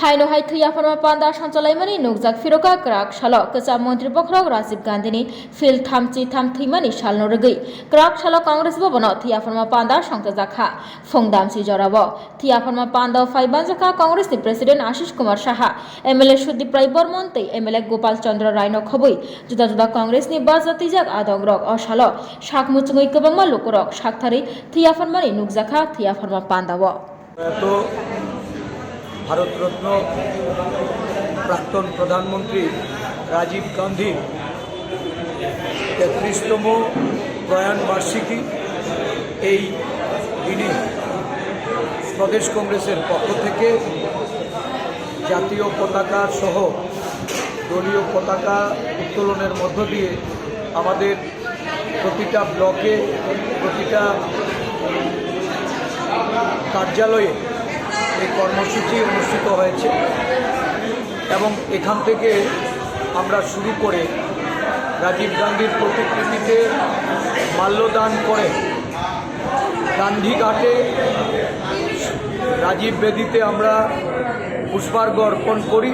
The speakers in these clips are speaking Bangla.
हाइनो हाइ थैयाफोरमा पान्दा सञ्चालयमानि नुकजाक फिरोका क्राक सालो कचा मन्त्री बख्रक राजीव गान्धीनि फिल थामची थाम थैमानि सालनो रगै क्राक सालो कांग्रेस भवनाव थैयाफोरमा पान्दा संजाखा फंदामसी जराब थैयाफोरमा पान्दा फाइबानजाखा कांग्रेसनि प्रेसिडेन्ट आशिष कुमार साहा एमएलए सुदीप राय बर्मन तै एमएलए गोपाल चन्द्र रायनो खबै जुदा जुदा कांग्रेसनि बाजातिजाक आदंग्रक असालो साकमुचुङै गोबांमा लोकरक साकथारै थैयाफोरमानि नुकजाखा थैयाफोरमा पान्दाव ভারতরত্ন প্রাক্তন প্রধানমন্ত্রী রাজীব গান্ধীর ৩৩তম প্রয়াণ বার্ষিকী এই দিনে প্রদেশ কংগ্রেসের পক্ষ থেকে জাতীয় পতাকা সহ দলীয় পতাকা উত্তোলনের মধ্য দিয়ে আমাদের প্রতিটা ব্লকে প্রতিটা কার্যালয়ে এই কর্মসূচি অনুষ্ঠিত হয়েছে এবং এখান থেকে আমরা শুরু করে রাজীব গান্ধীর প্রতিকৃতিতে মাল্যদান করে গান্ধীঘাটে রাজীব বেদিতে আমরা পুষ্পার্ঘ অর্পণ করি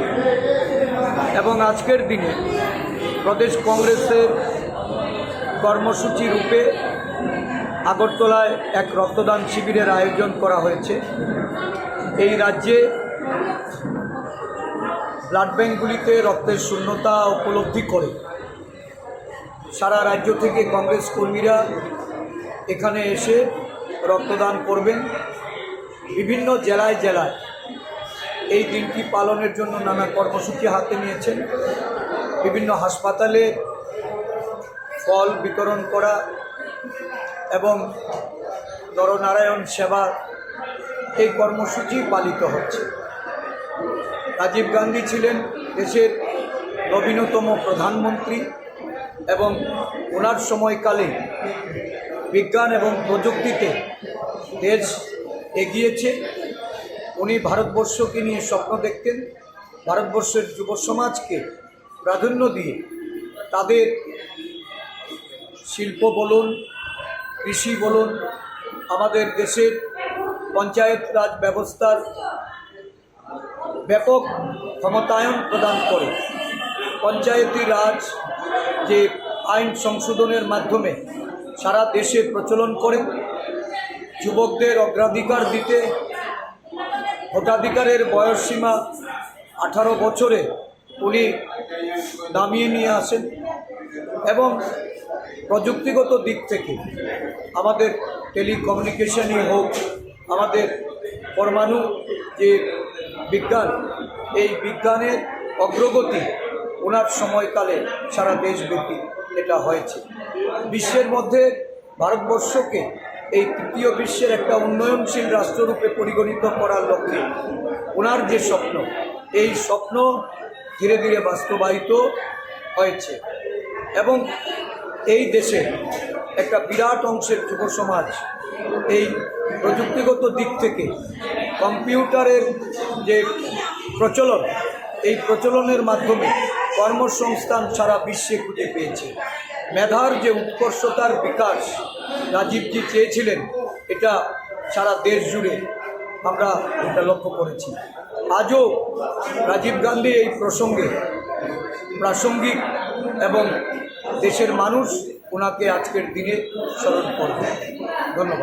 এবং আজকের দিনে প্রদেশ কংগ্রেসের কর্মসূচি রূপে আগরতলায় এক রক্তদান শিবিরের আয়োজন করা হয়েছে। এই রাজ্যে ব্লাড ব্যাঙ্কগুলিতে রক্তের শূন্যতা উপলব্ধি করে সারা রাজ্য থেকে কংগ্রেস কর্মীরা এখানে এসে রক্তদান করবেন। বিভিন্ন জেলায় জেলায় এই দিনটি পালনের জন্য নানা কর্মসূচি হাতে নিয়েছেন। বিভিন্ন হাসপাতালে ফল বিতরণ করা এবং নরনারায়ণ সেবা এই কর্মসূচি পালিত হচ্ছে। রাজীব গান্ধী ছিলেন দেশের নবীনতম প্রধানমন্ত্রী এবং ওনার সময়কালে বিজ্ঞান এবং প্রযুক্তিতে দেশ এগিয়েছে। উনি ভারতবর্ষকে নিয়ে স্বপ্ন দেখতেন, ভারতবর্ষের যুব সমাজকে প্রাধান্য দিয়ে তাদের শিল্প বলুন, কৃষি বলুন, আমাদের দেশের পঞ্চায়েত রাজ ব্যবস্থার ব্যাপক ক্ষমতায়ন প্রদান করে পঞ্চায়েতি রাজ যে আইন সংশোধনের মাধ্যমে সারা দেশে প্রচলন করেন। যুবকদের অগ্রাধিকার দিতে ভোটাধিকারের বয়সসীমা 18 বছরে উনি নামিয়ে নিয়ে আসেন এবং প্রযুক্তিগত দিক থেকে আমাদের টেলিকমিউনিকেশনই হোক, আমাদের পরমাণু যে বিজ্ঞান, এই বিজ্ঞানের অগ্রগতি ওনার সময়কালে সারা দেশব্যাপী এটা হয়েছে। বিশ্বের মধ্যে ভারতবর্ষকে এই তৃতীয় বিশ্বের একটা উন্নয়নশীল রাষ্ট্ররূপে পরিগণিত করার লক্ষ্যে ওনার যে স্বপ্ন, এই স্বপ্ন ধীরে ধীরে বাস্তবায়িত হয়েছে এবং এই দেশে একটা বিরাট অংশের যুব সমাজ এই প্রযুক্তিগত দিক থেকে কম্পিউটারের যে প্রচলন, এই প্রচলনের মাধ্যমে কর্মসংস্থান সারা বিশ্বে খুঁজে পেয়েছে। মেধার যে উৎকর্ষতার বিকাশ রাজীবজি চেয়েছিলেন, এটা সারা দেশ জুড়ে আমরা এটা লক্ষ্য করেছি। আজও রাজীব গান্ধী এই প্রসঙ্গে প্রাসঙ্গিক এবং দেশের মানুষ ওনাকে আজকের দিনে স্মরণ করবে। ধন্যবাদ।